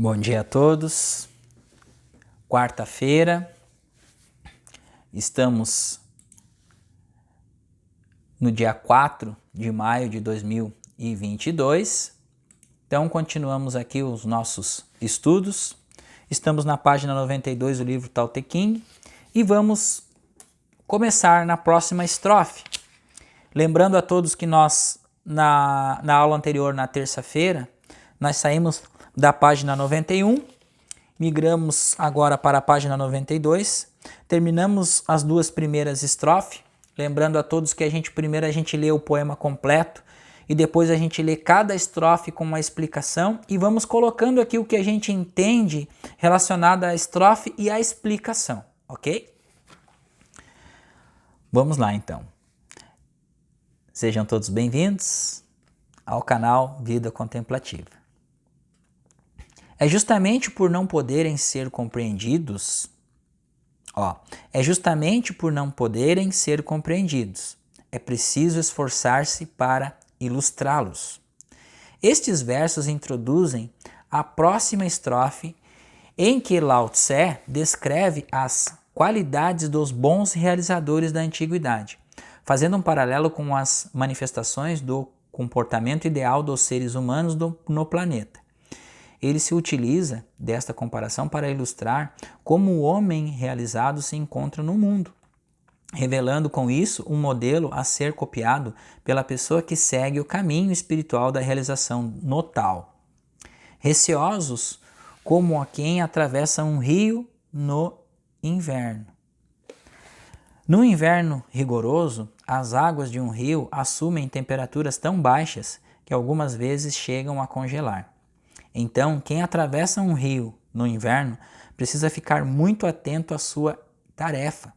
Bom dia a todos. Quarta-feira, estamos no dia 4 de maio de 2022. Então, continuamos aqui os nossos estudos. Estamos na página 92 do livro Tao Te Ching e vamos começar na próxima estrofe. Lembrando a todos que nós, na aula anterior, na terça-feira, nós saímos da página 91, migramos agora para a página 92, terminamos as duas primeiras estrofes, lembrando a todos que primeiro a gente lê o poema completo e depois a gente lê cada estrofe com uma explicação e vamos colocando aqui o que a gente entende relacionado à estrofe e à explicação, ok? Vamos lá então. Sejam todos bem-vindos ao canal Vida Contemplativa. É justamente por não poderem ser compreendidos, é preciso esforçar-se para ilustrá-los. Estes versos introduzem a próxima estrofe em que Lao Tse descreve as qualidades dos bons realizadores da antiguidade, fazendo um paralelo com as manifestações do comportamento ideal dos seres humanos no planeta. Ele se utiliza desta comparação para ilustrar como o homem realizado se encontra no mundo, revelando com isso um modelo a ser copiado pela pessoa que segue o caminho espiritual da realização no Tao. Receosos como a quem atravessa um rio no inverno. No inverno rigoroso, as águas de um rio assumem temperaturas tão baixas que algumas vezes chegam a congelar. Então, quem atravessa um rio no inverno precisa ficar muito atento à sua tarefa,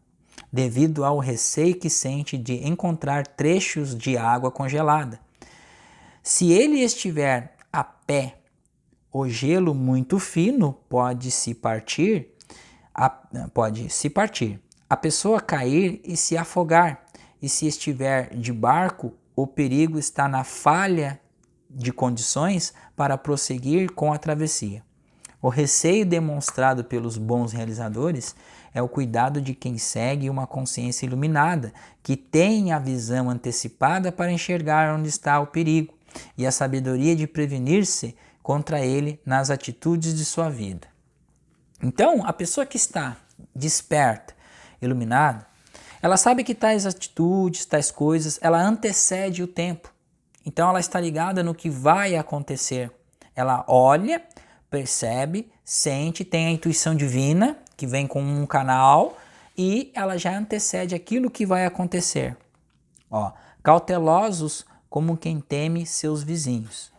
devido ao receio que sente de encontrar trechos de água congelada. Se ele estiver a pé, o gelo muito fino pode se partir, a pessoa cair e se afogar, e se estiver de barco, o perigo está na falha de condições para prosseguir com a travessia. O receio demonstrado pelos bons realizadores é o cuidado de quem segue uma consciência iluminada, que tem a visão antecipada para enxergar onde está o perigo e a sabedoria de prevenir-se contra ele nas atitudes de sua vida. Então, a pessoa que está desperta, iluminada, ela sabe que tais atitudes, tais coisas, ela antecede o tempo. Então ela está ligada no que vai acontecer. Ela olha, percebe, sente, tem a intuição divina, que vem com um canal, e ela já antecede aquilo que vai acontecer. Cautelosos como quem teme seus vizinhos.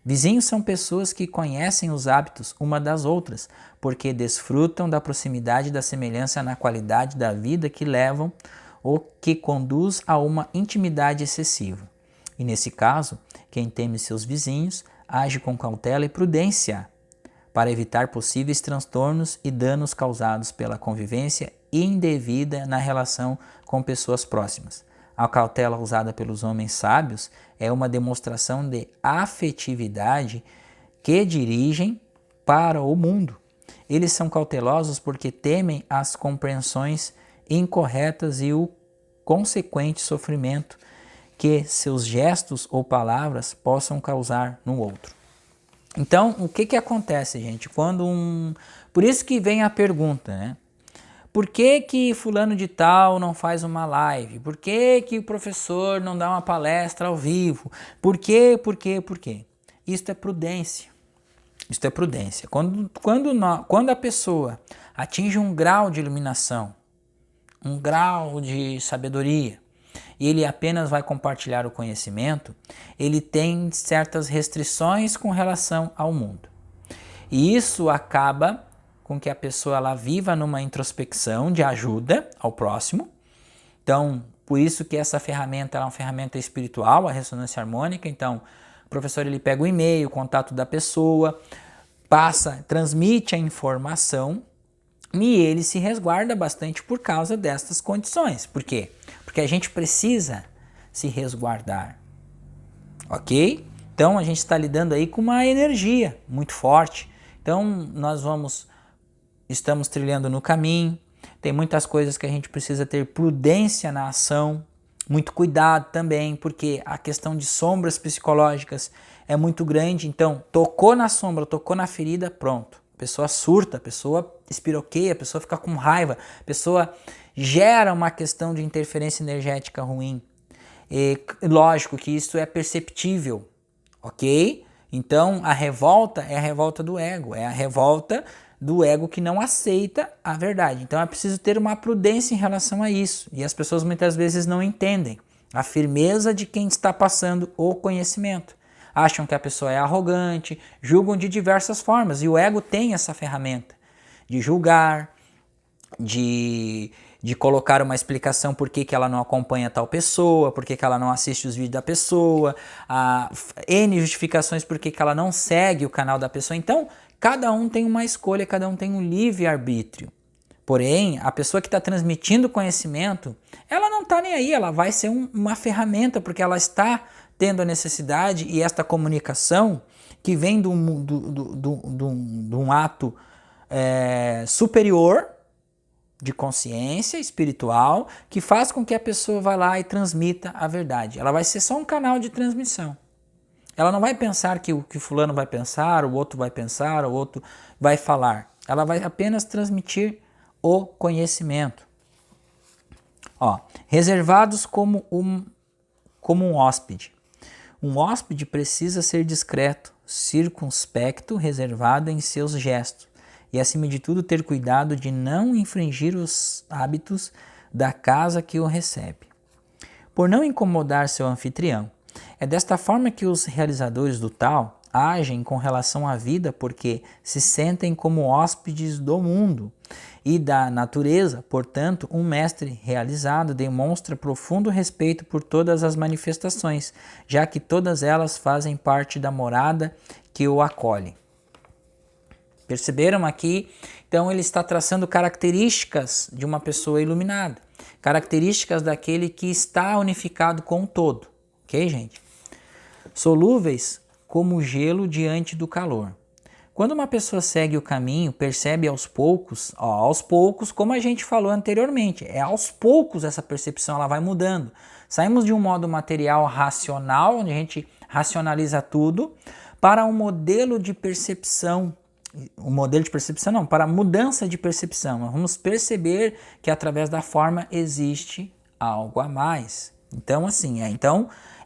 Vizinhos são pessoas que conhecem os hábitos uma das outras, porque desfrutam da proximidade e da semelhança na qualidade da vida que levam, ou que conduz a uma intimidade excessiva. E nesse caso, quem teme seus vizinhos age com cautela e prudência para evitar possíveis transtornos e danos causados pela convivência indevida na relação com pessoas próximas. A cautela usada pelos homens sábios é uma demonstração de afetividade que dirigem para o mundo. Eles são cautelosos porque temem as compreensões incorretas e o consequente sofrimento que seus gestos ou palavras possam causar no outro. Então, o que acontece, gente? Por isso que vem a pergunta, né? Por que fulano de tal não faz uma live? Por que o professor não dá uma palestra ao vivo? Por quê? Isto é prudência. Isto é prudência. Quando a pessoa atinge um grau de iluminação, um grau de sabedoria, e ele apenas vai compartilhar o conhecimento, ele tem certas restrições com relação ao mundo. E isso acaba com que a pessoa ela viva numa introspecção de ajuda ao próximo. Então, por isso que essa ferramenta é uma ferramenta espiritual, a ressonância harmônica. Então, o professor ele pega o e-mail, o contato da pessoa, transmite a informação e ele se resguarda bastante por causa destas condições. Por quê? Porque a gente precisa se resguardar, ok? Então a gente está lidando aí com uma energia muito forte Então estamos trilhando no caminho, tem muitas coisas que a gente precisa ter prudência na ação, muito cuidado também, porque a questão de sombras psicológicas é muito grande, então tocou na sombra, tocou na ferida, pronto. A pessoa surta, a pessoa espiroqueia, a pessoa fica com raiva, a pessoa gera uma questão de interferência energética ruim. E lógico que isso é perceptível, ok? Então a revolta é a revolta do ego, é a revolta do ego que não aceita a verdade. Então é preciso ter uma prudência em relação a isso. E as pessoas muitas vezes não entendem a firmeza de quem está passando o conhecimento. Acham que a pessoa é arrogante, julgam de diversas formas. E o ego tem essa ferramenta de julgar, de colocar uma explicação por que ela não acompanha tal pessoa, por que ela não assiste os vídeos da pessoa, N justificações por que ela não segue o canal da pessoa. Então, cada um tem uma escolha, cada um tem um livre-arbítrio. Porém, a pessoa que está transmitindo conhecimento, ela não está nem aí, ela vai ser uma ferramenta, porque ela está tendo a necessidade e esta comunicação que vem de um ato superior, de consciência espiritual, que faz com que a pessoa vá lá e transmita a verdade. Ela vai ser só um canal de transmissão. Ela não vai pensar que o que fulano vai pensar, o outro vai pensar, o outro vai falar. Ela vai apenas transmitir o conhecimento. Reservados como um hóspede. Um hóspede precisa ser discreto, circunspecto, reservado em seus gestos. E, acima de tudo, ter cuidado de não infringir os hábitos da casa que o recebe. Por não incomodar seu anfitrião. É desta forma que os realizadores do Tao agem com relação à vida, porque se sentem como hóspedes do mundo e da natureza. Portanto, um mestre realizado demonstra profundo respeito por todas as manifestações, já que todas elas fazem parte da morada que o acolhe. Perceberam aqui? Então ele está traçando características de uma pessoa iluminada, características daquele que está unificado com o todo, ok, gente? Solúveis como gelo diante do calor. Quando uma pessoa segue o caminho, percebe aos poucos, como a gente falou anteriormente, aos poucos essa percepção ela vai mudando. Saímos de um modo material racional, onde a gente racionaliza tudo, para um modelo de percepção. Para a mudança de percepção. Nós vamos perceber que através da forma existe algo a mais. Então, assim,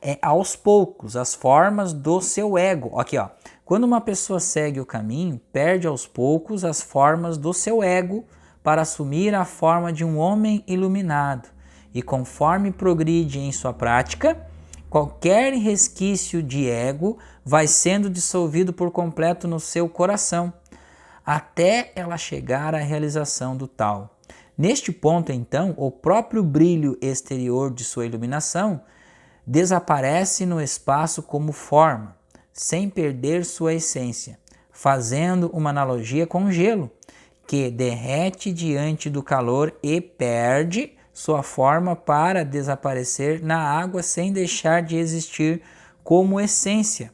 é aos poucos, as formas do seu ego. Aqui, quando uma pessoa segue o caminho, perde aos poucos as formas do seu ego para assumir a forma de um homem iluminado. E conforme progride em sua prática, qualquer resquício de ego vai sendo dissolvido por completo no seu coração, até ela chegar à realização do Tao. Neste ponto, então, o próprio brilho exterior de sua iluminação desaparece no espaço como forma, sem perder sua essência, fazendo uma analogia com o gelo, que derrete diante do calor e perde sua forma para desaparecer na água sem deixar de existir como essência.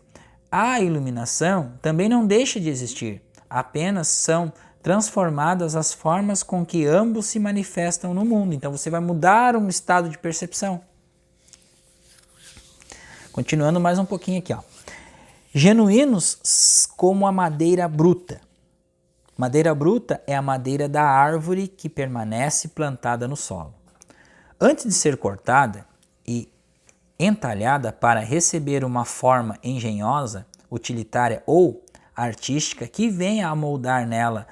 A iluminação também não deixa de existir, apenas são transformadas as formas com que ambos se manifestam no mundo. Então você vai mudar um estado de percepção. Continuando mais um pouquinho aqui. Genuínos como a madeira bruta. Madeira bruta é a madeira da árvore que permanece plantada no solo. Antes de ser cortada e entalhada para receber uma forma engenhosa, utilitária ou artística que venha a moldar nela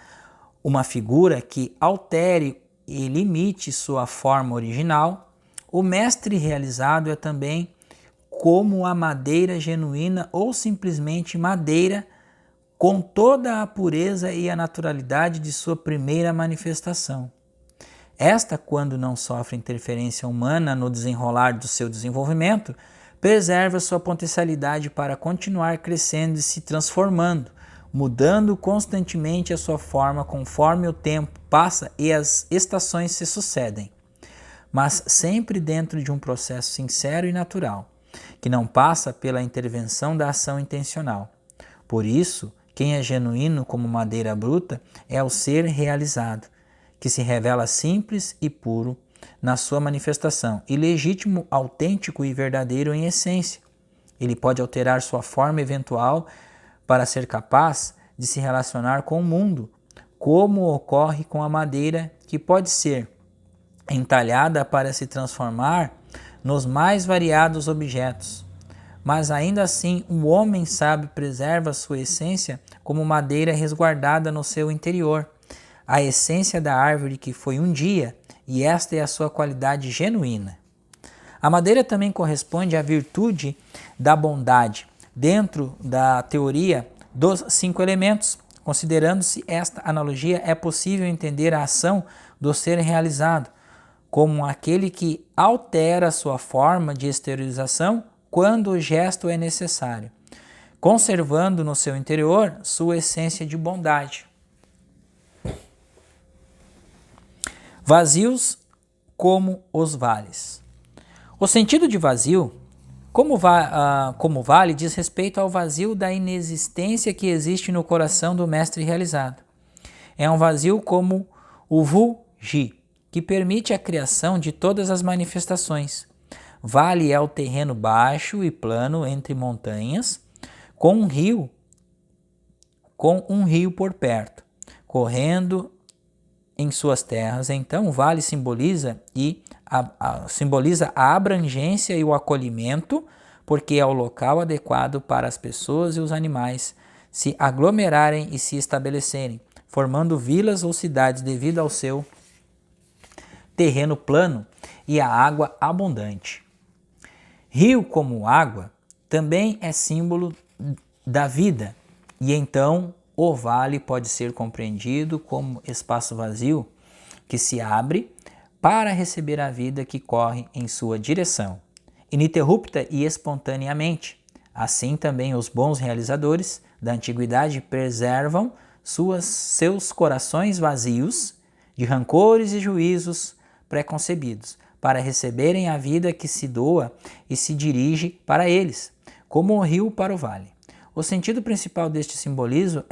uma figura que altere e limite sua forma original, o mestre realizado é também como a madeira genuína ou simplesmente madeira com toda a pureza e a naturalidade de sua primeira manifestação. Esta, quando não sofre interferência humana no desenrolar do seu desenvolvimento, preserva sua potencialidade para continuar crescendo e se transformando, mudando constantemente a sua forma conforme o tempo passa e as estações se sucedem, mas sempre dentro de um processo sincero e natural, que não passa pela intervenção da ação intencional. Por isso Quem é genuíno como madeira bruta é o ser realizado, que se revela simples e puro na sua manifestação, e legítimo, autêntico e verdadeiro em essência. Ele pode alterar sua forma eventual para ser capaz de se relacionar com o mundo, como ocorre com a madeira, que pode ser entalhada para se transformar nos mais variados objetos. Mas ainda assim, o homem sábio preserva sua essência como madeira resguardada no seu interior, a essência da árvore que foi um dia, e esta é a sua qualidade genuína. A madeira também corresponde à virtude da bondade, dentro da teoria dos 5 elementos. Considerando-se esta analogia, é possível entender a ação do ser realizado como aquele que altera sua forma de exteriorização quando o gesto é necessário, conservando no seu interior sua essência de bondade. Vazios como os vales. O sentido de vazio, como vale, diz respeito ao vazio da inexistência que existe no coração do mestre realizado. É um vazio como o Vu-Ji, que permite a criação de todas as manifestações. Vale é o terreno baixo e plano entre montanhas, com um rio por perto, correndo em suas terras. Então, o vale simboliza a abrangência e o acolhimento, porque é o local adequado para as pessoas e os animais se aglomerarem e se estabelecerem, formando vilas ou cidades devido ao seu terreno plano e a água abundante. Rio como água também é símbolo da vida, e então o vale pode ser compreendido como espaço vazio que se abre para receber a vida que corre em sua direção, ininterrupta e espontaneamente. Assim também os bons realizadores da antiguidade preservam seus corações vazios de rancores e juízos preconcebidos, para receberem a vida que se doa e se dirige para eles, como o rio para o vale. O sentido principal deste simbolismo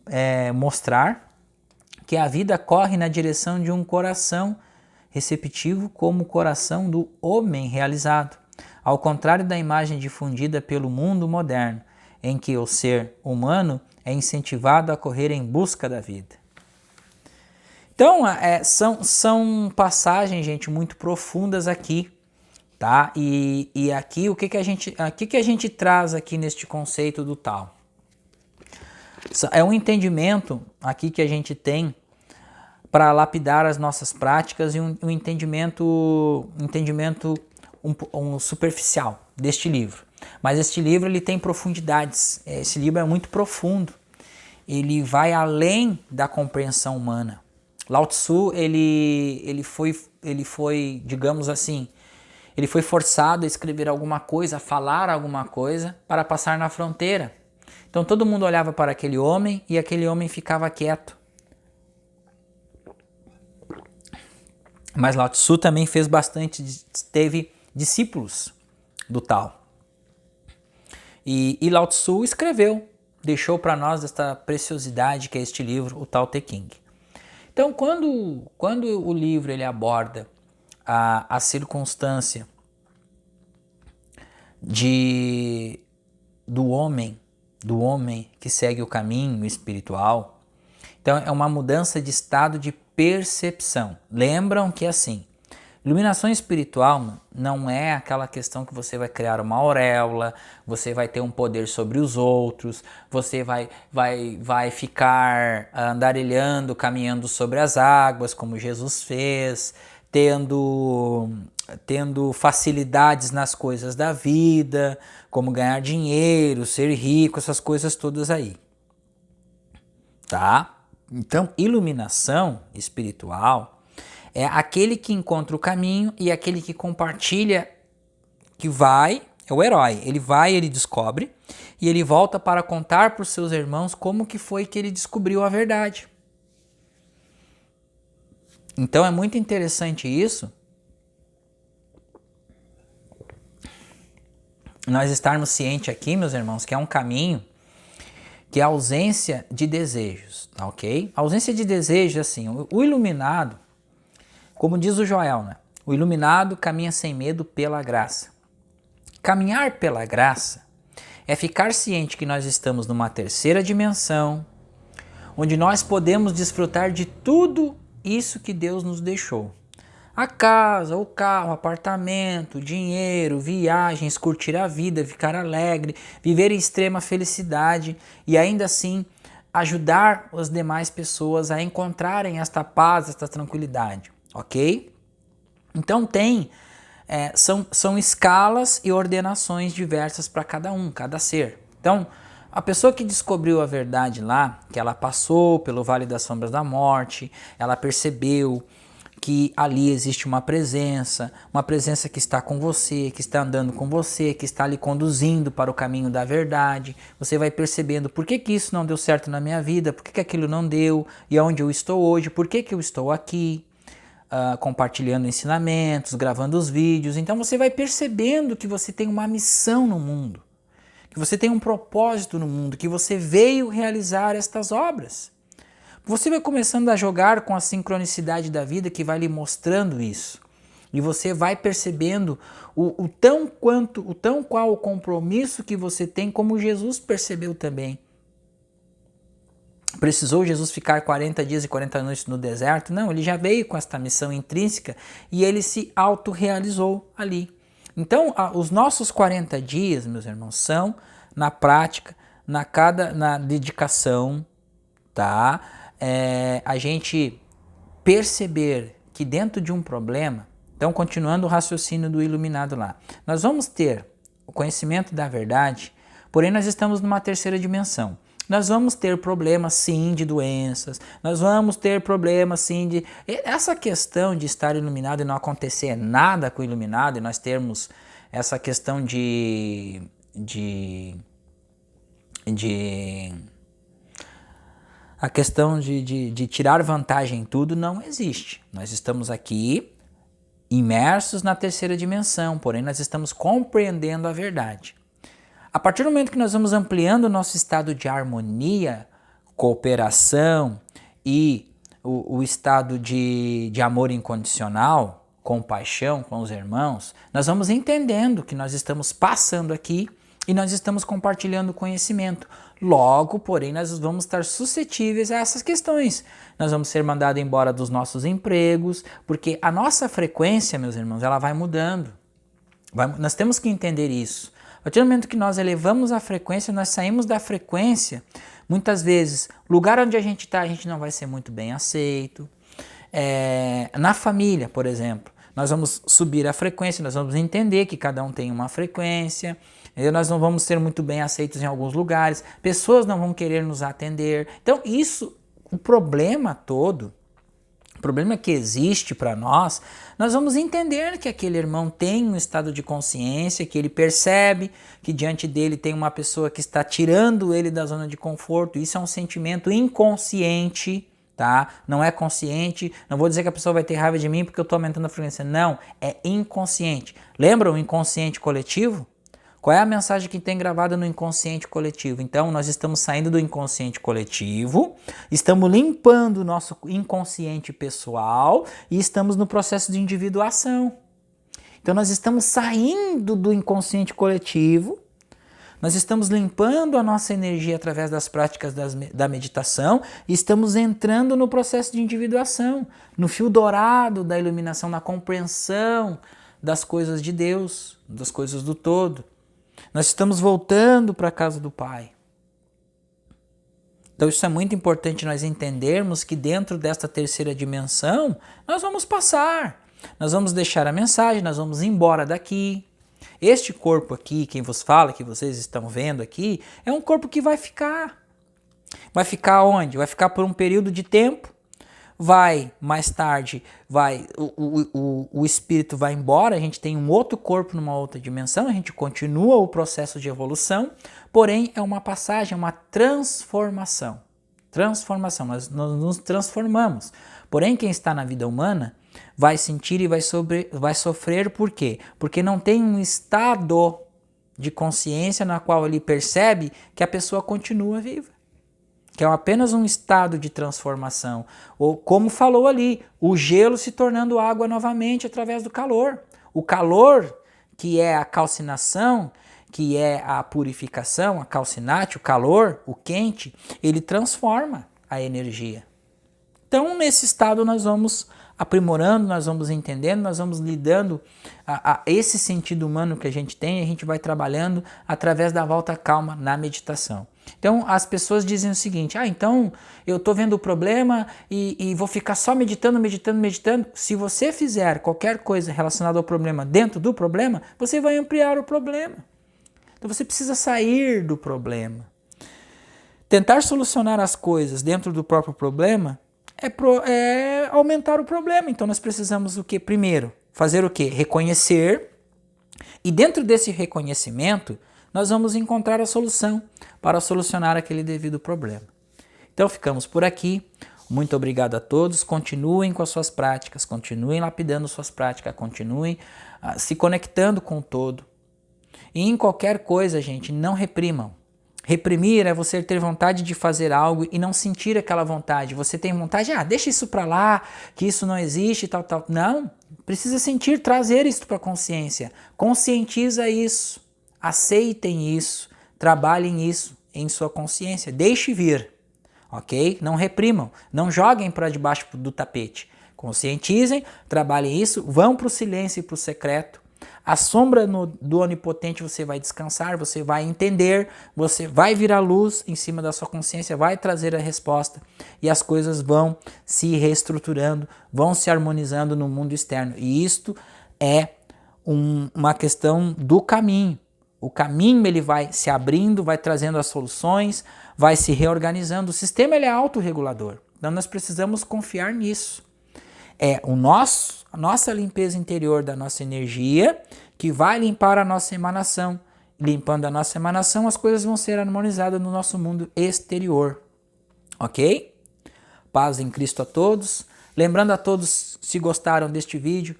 é mostrar que a vida corre na direção de um coração receptivo como o coração do homem realizado, ao contrário da imagem difundida pelo mundo moderno, em que o ser humano é incentivado a correr em busca da vida. Então, são passagens, gente, muito profundas aqui, tá? E aqui, o que a gente traz aqui neste conceito do tal? É um entendimento aqui que a gente tem para lapidar as nossas práticas e um entendimento superficial deste livro. Mas este livro ele tem profundidades, esse livro é muito profundo, ele vai além da compreensão humana. Lao Tzu, ele foi, digamos assim, ele foi forçado a escrever alguma coisa, a falar alguma coisa para passar na fronteira. Então todo mundo olhava para aquele homem e aquele homem ficava quieto. Mas Lao Tzu também fez teve discípulos do tal. E Lao Tzu escreveu, deixou para nós esta preciosidade que é este livro, o Tao Te Ching. Então, quando o livro ele aborda a circunstância do homem que segue o caminho espiritual, então é uma mudança de estado de percepção. Lembram que assim, iluminação espiritual não é aquela questão que você vai criar uma auréola, você vai ter um poder sobre os outros, você vai ficar andarilhando, caminhando sobre as águas, como Jesus fez, tendo facilidades nas coisas da vida, como ganhar dinheiro, ser rico, essas coisas todas aí. Tá? Então, iluminação espiritual é aquele que encontra o caminho e aquele que compartilha, é o herói. Ele descobre e ele volta para contar para os seus irmãos como que foi que ele descobriu a verdade. Então é muito interessante isso, nós estarmos cientes aqui, meus irmãos, que é um caminho que é a ausência de desejos, tá ok? A ausência de desejos, assim, o iluminado, como diz o Joel, né? O iluminado caminha sem medo pela graça. Caminhar pela graça é ficar ciente que nós estamos numa terceira dimensão, onde nós podemos desfrutar de tudo isso que Deus nos deixou. A casa, o carro, o apartamento, dinheiro, viagens, curtir a vida, ficar alegre, viver em extrema felicidade e ainda assim ajudar as demais pessoas a encontrarem esta paz, esta tranquilidade, ok? Então são escalas e ordenações diversas para cada um, cada ser. Então, a pessoa que descobriu a verdade lá, que ela passou pelo Vale das Sombras da Morte, ela percebeu que ali existe uma presença que está com você, que está andando com você, que está lhe conduzindo para o caminho da verdade. Você vai percebendo por que isso não deu certo na minha vida, por que aquilo não deu, e aonde eu estou hoje, por que eu estou aqui, compartilhando ensinamentos, gravando os vídeos. Então você vai percebendo que você tem uma missão no mundo, que você tem um propósito no mundo, que você veio realizar estas obras. Você vai começando a jogar com a sincronicidade da vida que vai lhe mostrando isso. E você vai percebendo o tão qual o compromisso que você tem, como Jesus percebeu também. Precisou Jesus ficar 40 dias e 40 noites no deserto? Não, ele já veio com esta missão intrínseca e ele se autorrealizou ali. Então, os nossos 40 dias, meus irmãos, são na prática, na dedicação, tá? A gente perceber que dentro de um problema, então continuando o raciocínio do iluminado lá, nós vamos ter o conhecimento da verdade, porém nós estamos numa terceira dimensão. Nós vamos ter problemas sim de doenças, nós vamos ter problemas sim de... Essa questão de estar iluminado e não acontecer nada com o iluminado, e nós termos essa questão a questão de tirar vantagem em tudo não existe. Nós estamos aqui imersos na terceira dimensão, porém nós estamos compreendendo a verdade. A partir do momento que nós vamos ampliando o nosso estado de harmonia, cooperação e o estado de amor incondicional, compaixão com os irmãos, nós vamos entendendo que nós estamos passando aqui e nós estamos compartilhando conhecimento. Logo, porém, nós vamos estar suscetíveis a essas questões. Nós vamos ser mandados embora dos nossos empregos, porque a nossa frequência, meus irmãos, ela vai mudando. Nós temos que entender isso. A partir do momento que nós elevamos a frequência, nós saímos da frequência, muitas vezes, lugar onde a gente está, a gente não vai ser muito bem aceito. Na família, por exemplo, nós vamos subir a frequência, nós vamos entender que cada um tem uma frequência, nós não vamos ser muito bem aceitos em alguns lugares, pessoas não vão querer nos atender. Então o problema todo, o problema que existe para nós vamos entender que aquele irmão tem um estado de consciência, que ele percebe que diante dele tem uma pessoa que está tirando ele da zona de conforto. Isso é um sentimento inconsciente, tá? Não é consciente. Não vou dizer que a pessoa vai ter raiva de mim porque eu estou aumentando a frequência. Não, é inconsciente. Lembra o inconsciente coletivo? Qual é a mensagem que tem gravada no inconsciente coletivo? Então, nós estamos saindo do inconsciente coletivo, estamos limpando o nosso inconsciente pessoal e estamos no processo de individuação. Então, nós estamos saindo do inconsciente coletivo, nós estamos limpando a nossa energia através das práticas da meditação e estamos entrando no processo de individuação, no fio dourado da iluminação, na compreensão das coisas de Deus, das coisas do todo. Nós estamos voltando para a casa do Pai. Então isso é muito importante nós entendermos que dentro desta terceira dimensão nós vamos passar, nós vamos deixar a mensagem, nós vamos embora daqui. Este corpo aqui, quem vos fala, que vocês estão vendo aqui, é um corpo que vai ficar. Vai ficar onde? Vai ficar por um período de tempo. Mais tarde, o espírito vai embora, a gente tem um outro corpo numa outra dimensão, a gente continua o processo de evolução, porém é uma passagem, uma transformação. Nós nos transformamos. Porém, quem está na vida humana vai sentir e vai sofrer por quê? Porque não tem um estado de consciência na qual ele percebe que a pessoa continua viva. que é apenas um estado de transformação. Ou, como falou ali, o gelo se tornando água novamente através do calor. O calor, que é a calcinação, que é a purificação, a calcinate, o calor, o quente, ele transforma a energia. Então, nesse estado, nós vamos aprimorando, nós vamos entendendo, nós vamos lidando a esse sentido humano que a gente tem, a gente vai trabalhando através da volta à calma na meditação. Então, as pessoas dizem o seguinte, então eu estou vendo o problema e vou ficar só meditando. Se você fizer qualquer coisa relacionada ao problema dentro do problema, você vai ampliar o problema. Então, você precisa sair do problema. Tentar solucionar as coisas dentro do próprio problema é aumentar o problema. Então nós precisamos o quê? Primeiro, fazer o quê? Reconhecer. E dentro desse reconhecimento, nós vamos encontrar a solução para solucionar aquele devido problema. Então ficamos por aqui. Muito obrigado a todos. Continuem com as suas práticas, continuem lapidando suas práticas, continuem se conectando com o todo. E em qualquer coisa, gente, não reprimam. Reprimir é você ter vontade de fazer algo e não sentir aquela vontade. Você tem vontade, deixa isso para lá, que isso não existe, tal. Não, precisa sentir, trazer isso para a consciência. Conscientiza isso, aceitem isso, trabalhem isso em sua consciência. Deixe vir, ok? Não reprimam, não joguem para debaixo do tapete. Conscientizem, trabalhem isso, vão para o silêncio e para o secreto. A sombra do onipotente você vai descansar, você vai entender, você vai vir à luz em cima da sua consciência, vai trazer a resposta e as coisas vão se reestruturando, vão se harmonizando no mundo externo. E isto é uma questão do caminho. O caminho ele vai se abrindo, vai trazendo as soluções, vai se reorganizando. O sistema ele é autorregulador, então nós precisamos confiar nisso. É a nossa limpeza interior da nossa energia que vai limpar a nossa emanação. Limpando a nossa emanação, as coisas vão ser harmonizadas no nosso mundo exterior. Ok? Paz em Cristo a todos. Lembrando a todos, se gostaram deste vídeo,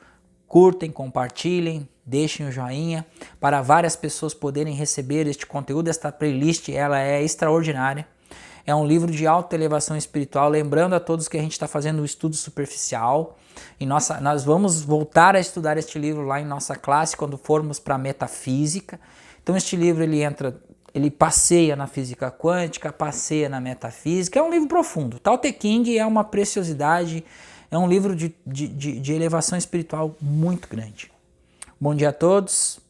curtem, compartilhem, deixem o joinha para várias pessoas poderem receber este conteúdo. Esta playlist ela é extraordinária. É um livro de autoelevação espiritual, lembrando a todos que a gente está fazendo um estudo superficial. E nós vamos voltar a estudar este livro lá em nossa classe, quando formos para a metafísica. Então este livro ele passeia na física quântica, passeia na metafísica. É um livro profundo. Tao Te Ching é uma preciosidade, é um livro de elevação espiritual muito grande. Bom dia a todos,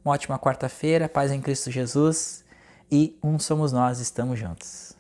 uma ótima quarta-feira, paz em Cristo Jesus e somos nós, estamos juntos.